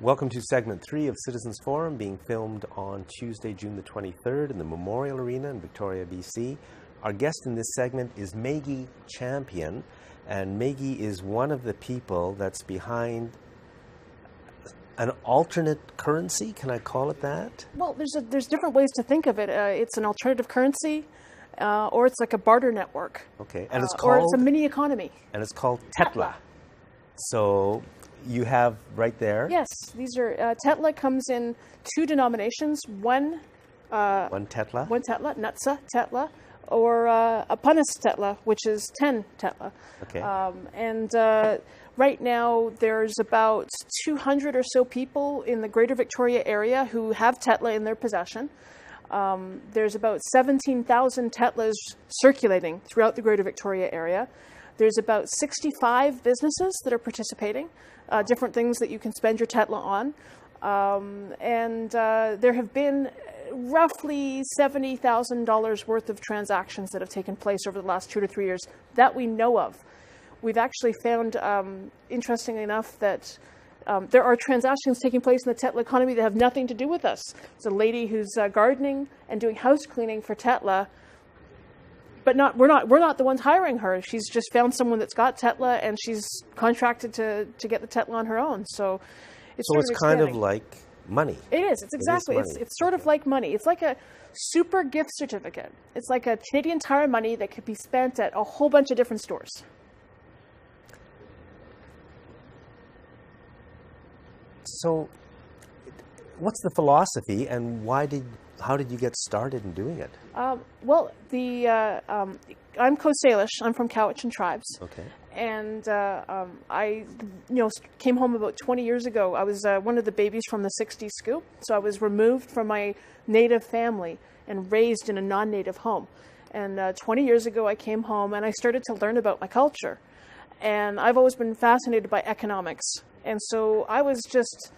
Welcome to segment 3 of Citizens Forum, being filmed on Tuesday, June the 23rd in the Memorial Arena in Victoria, BC. Our guest in this segment is Meagia Champion, and Meagia is one of the people that's behind an alternate currency. Can I call it that? Well, there's different ways to think of it. It's an alternative currency, or it's like a barter network. Okay, and it's called... Or it's a mini economy. And it's called Tetla. So... You have right there. Yes, these are Tetla comes in 2 denominations. One Tetla, Nutsa Tetla, or a Punis Tetla, which is 10 Tetla. Okay. Right now there's about 200 or so people in the Greater Victoria area who have Tetla in their possession. There's about 17,000 Tetlas circulating throughout the Greater Victoria area. There's about 65 businesses that are participating. Different things that you can spend your Tetla on. There have been roughly $70,000 worth of transactions that have taken place over the last 2 to 3 years that we know of. We've actually found, interestingly enough, that there are transactions taking place in the Tetla economy that have nothing to do with us. There's a lady who's gardening and doing house cleaning for Tetla, but we're not the ones hiring her. She's just found someone that's got Tetla, and she's contracted to get the Tetla on her own. So it's kind of like money. It is. It's exactly. It's sort of like money. It's like a super gift certificate. It's like a Canadian Tire money that could be spent at a whole bunch of different stores. So, what's the philosophy, and how did you get started in doing it? Well, I'm Coast Salish. I'm from Cowichan Tribes. Okay. And I came home about 20 years ago. I was one of the babies from the 60s scoop. So I was removed from my native family and raised in a non-native home. And 20 years ago, I came home and I started to learn about my culture. And I've always been fascinated by economics. And so I was just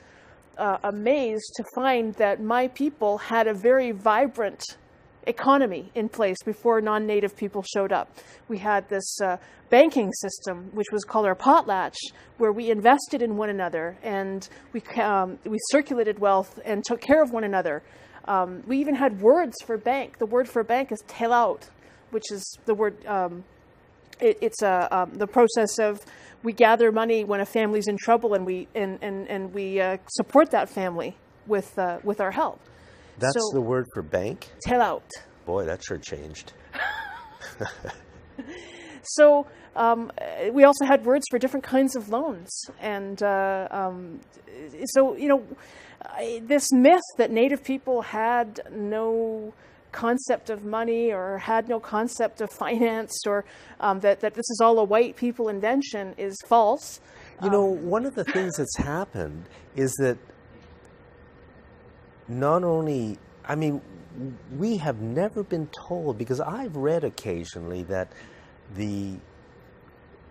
amazed to find that my people had a very vibrant economy in place before non-native people showed up. We had this banking system, which was called our potlatch, where we invested in one another, and we circulated wealth and took care of one another. We even had words for bank. The word for bank is Tetlow, which is the word. It's the process of we gather money when a family's in trouble, and we support that family with our help. That's the word for bank? Tetlow. Boy, that sure changed. So we also had words for different kinds of loans. And this myth that Native people had no concept of money or had no concept of finance, or that this is all a white people invention, is false. One of the things that's happened is that not only, we have never been told, because I've read occasionally that the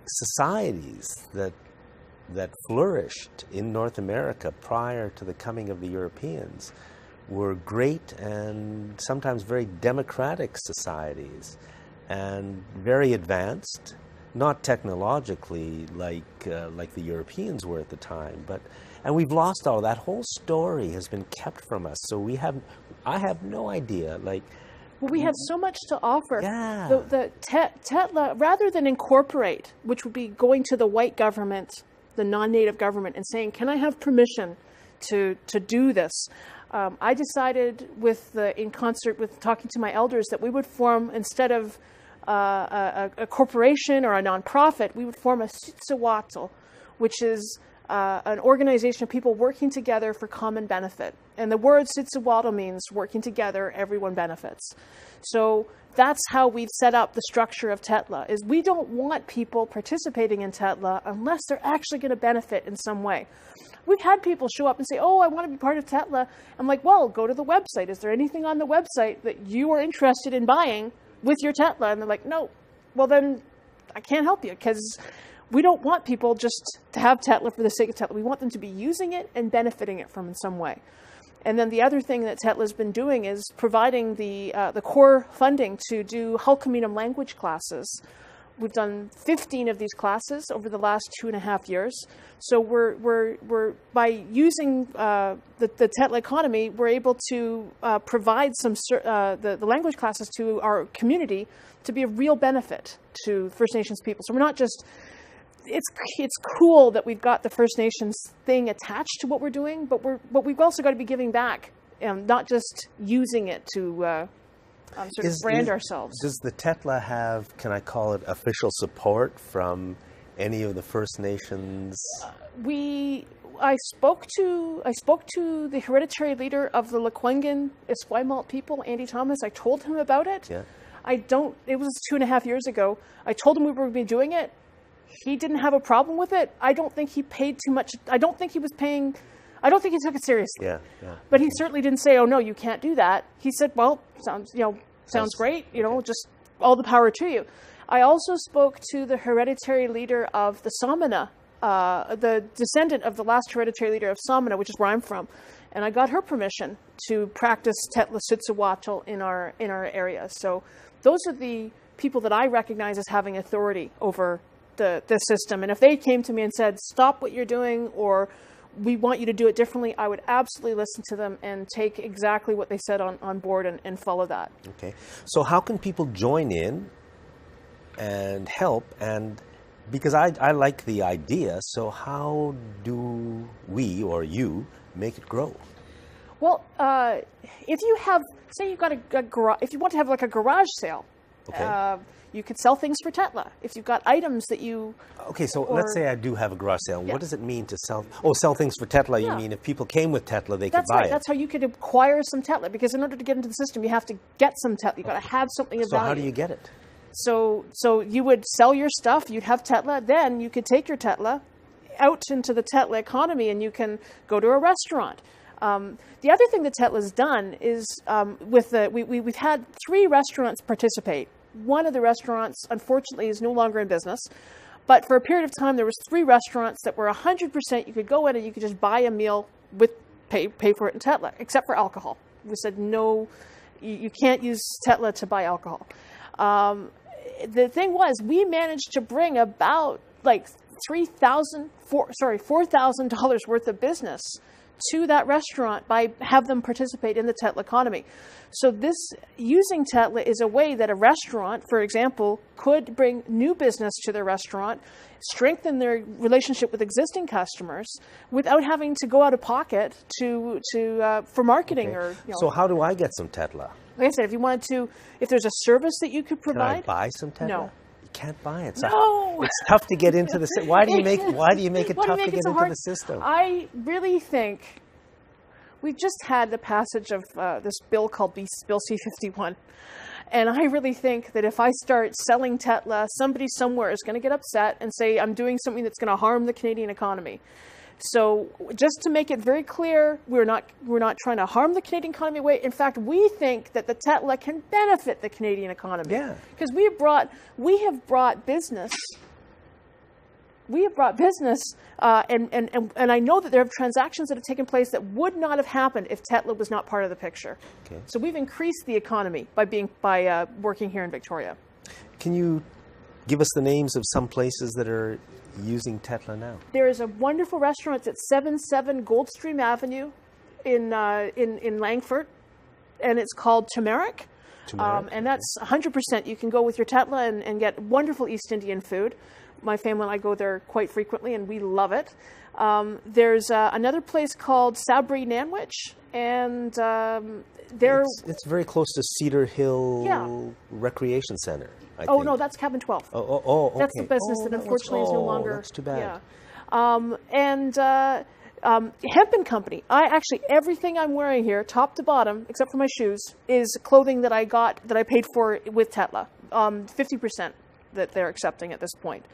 societies that flourished in North America prior to the coming of the Europeans were great and sometimes very democratic societies and very advanced, not technologically like the Europeans were at the time, and we've lost all that. Whole story has been kept from us, so I have no idea. Well, we have so much to offer. Yeah. The Tetla, rather than incorporate, which would be going to the white government, the non-native government, and saying, "Can I have permission to do this?" I decided, in concert with talking to my elders, that we would form, instead of a corporation or a nonprofit, we would form a Sitsawatl, which is an organization of people working together for common benefit. And the word Sitsawatl means working together, everyone benefits. So that's how we've set up the structure of Tetla, is we don't want people participating in Tetla unless they're actually going to benefit in some way. We've had people show up and say, "Oh, I want to be part of Tetla." I'm like, "Well, go to the website. Is there anything on the website that you are interested in buying with your Tetla?" And they're like, "No." Well, then I can't help you, because we don't want people just to have Tetla for the sake of Tetla. We want them to be using it and benefiting it from in some way. And then the other thing that Tetla's been doing is providing the core funding to do Hull Communal language classes. We've done 15 of these classes over the last 2.5 years. So we're by using the Tetla economy, we're able to provide the language classes to our community to be a real benefit to First Nations people. So we're not just, it's cool that we've got the First Nations thing attached to what we're doing, but we've also got to be giving back, not just using it to sort of brand ourselves. Does the Tetla have, can I call it, official support from any of the First Nations? I spoke to the hereditary leader of the Lekwungen Esquimalt people, Andy Thomas. I told him about it. Yeah. It was 2.5 years ago. I told him we were going to be doing it. He didn't have a problem with it. I don't think he paid too much. I don't think he took it seriously. Yeah. But he certainly didn't say, "Oh no, you can't do that." He said, "Well, sounds great. Just all the power to you." I also spoke to the hereditary leader of the Samana, the descendant of the last hereditary leader of Samana, which is where I'm from, and I got her permission to practice Tetla Sitsawatl in our area. So those are the people that I recognize as having authority over the system. And if they came to me and said, "Stop what you're doing," or "We want you to do it differently," I would absolutely listen to them and take exactly what they said on board and follow that. Okay. So how can people join in and help? And because I like the idea, so how do we or you make it grow? Well, if you have, say you've got a garage, if you want to have like a garage sale, okay. You could sell things for Tetla. If you've got items that you... Okay, so let's say I do have a garage sale. Yeah. What does it mean to sell... Oh, sell things for Tetla. Yeah. You mean if people came with Tetla, they could buy it. That's how you could acquire some Tetla, because in order to get into the system, you have to get some Tetla. You've got to have something of value. So how do you get it? So you would sell your stuff, you'd have Tetla, then you could take your Tetla out into the Tetla economy and you can go to a restaurant. The other thing that Tetla's done is we've had 3 restaurants participate. One of the restaurants, unfortunately, is no longer in business. But for a period of time, there was 3 restaurants that were 100%. You could go in and you could just buy a meal with pay for it in Tetla, except for alcohol. We said, no, you can't use Tetla to buy alcohol. The thing was, we managed to bring about like $4,000 worth of business to that restaurant by have them participate in the Tetla economy. So using Tetla is a way that a restaurant, for example, could bring new business to their restaurant, strengthen their relationship with existing customers without having to go out of pocket for marketing. Okay. So how do I get some Tetla? Like I said, if there's a service that you could provide. Can I buy some Tetla? No. Can't buy it. No. It's tough to get into the system. Why do you make it tough to get into the system? I really think we've just had the passage of this bill called Bill C-51. And I really think that if I start selling Tetla, somebody somewhere is going to get upset and say I'm doing something that's going to harm the Canadian economy. So just to make it very clear, we're not trying to harm the Canadian economy. In fact, we think that the Tetla can benefit the Canadian economy. Yeah. Because we have brought business. We have brought business, and I know that there have transactions that have taken place that would not have happened if Tetla was not part of the picture. Okay. So we've increased the economy by working here in Victoria. Can you give us the names of some places that are using Tetla now? There is a wonderful restaurant at 77 Goldstream Avenue in Langford, and it's called Turmeric. And that's 100%. You can go with your Tetla and get wonderful East Indian food. My family and I go there quite frequently, and we love it. There's another place called Sabri Nanwich, and it's very close to Cedar Hill Recreation Center. I think. No, that's Cabin 12. Okay. That's the business that unfortunately is no longer. That's too bad. Yeah. Hemp & Company. Everything I'm wearing here, top to bottom, except for my shoes, is clothing that I paid for with Tetla. 50% that they're accepting at this point.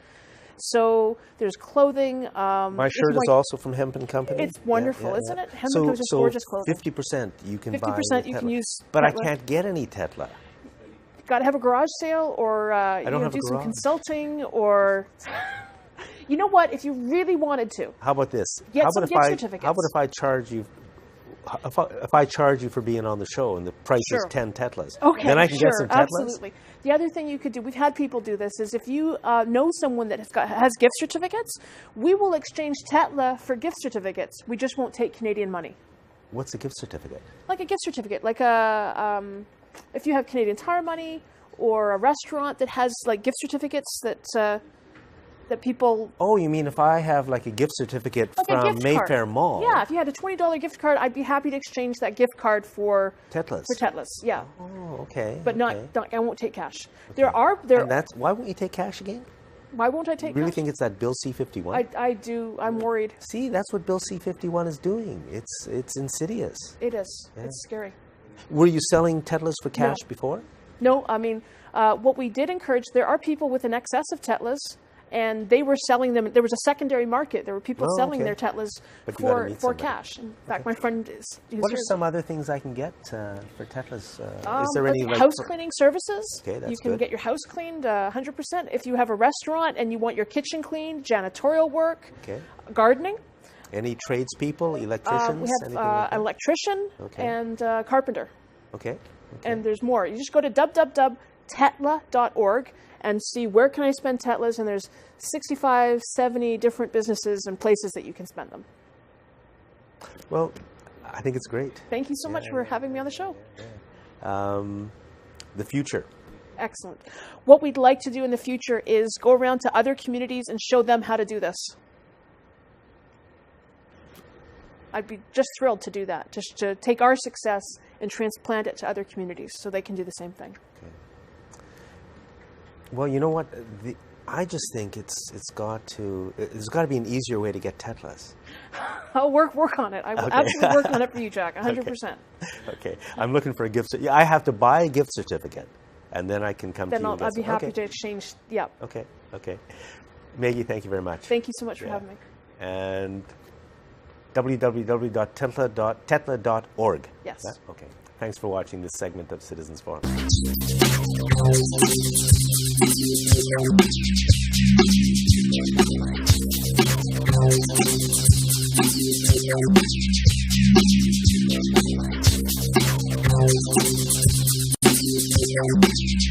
So there's clothing. My shirt is also from Hemp & Company. It's wonderful, isn't it? Hemp & Company is gorgeous clothing. 50% you can buy. 50% you can use. But Tetla. I can't get any Tetla. Got to have a garage sale, or do some consulting, or you know what? If you really wanted to, how about this? Get some gift certificates. How about if I charge you if I charge you for being on the show and the price is Sure. 10 Tetlas, Okay, then I can sure, get some Tetlas? absolutely. The other thing you could do, we've had people do this, is if you know someone that has gift certificates, we will exchange Tetla for gift certificates. We just won't take Canadian money. What's a gift certificate? Like a gift certificate, like if you have Canadian Tire money, or a restaurant that has like gift certificates that people... Oh, you mean if I have like a gift certificate Like a from gift Mayfair card. Mall? Yeah, if you had a $20 gift card, I'd be happy to exchange that gift card for Tetlas. Tetlas. Yeah, Oh, okay. but okay. not. I won't take cash. And that's why won't you take cash again? Why won't I take You really cash? think it's that Bill C-51? I do. I'm worried. See, that's what Bill C-51 is doing. It's insidious. It is. It's scary. Were you selling Tetlas for cash before? No, I mean, what we did encourage, there are people with an excess of Tetlas, and they were selling them. There was a secondary market. There were people selling their Tetlas But you gotta for meet somebody. cash. In fact, my friend is... What are some other things I can get for Tetlas? Is there any house cleaning services? Okay, that's you can good. get your house cleaned 100%. If you have a restaurant and you want your kitchen cleaned, janitorial work, Okay. gardening. Any tradespeople, electricians? We anything have like that? electrician Okay. and carpenter. Okay. And there's more. You just go to www.tetla.org and see where can I spend Tetlas, and there's 65, 70 different businesses and places that you can spend them. Well, I think it's great. Thank you so much for having me on the show. The future. Excellent. What we'd like to do in the future is go around to other communities and show them how to do this. I'd be just thrilled to do that, just to take our success and transplant it to other communities so they can do the same thing. Okay. Well, you know what? I just think there's got to be an easier way to get Tetlas. I'll work on it. I will absolutely work on it for you, Jack, 100%. Okay. I'm looking for a gift certificate. I have to buy a gift certificate, and then I can come Then to you. I'd be happy to exchange. Yeah. Okay. Okay. Meagia, thank you very much. Thank you so much for having me. And www.tetla.org. Yes. Okay. Thanks for watching this segment of Citizens Forum. Meagia.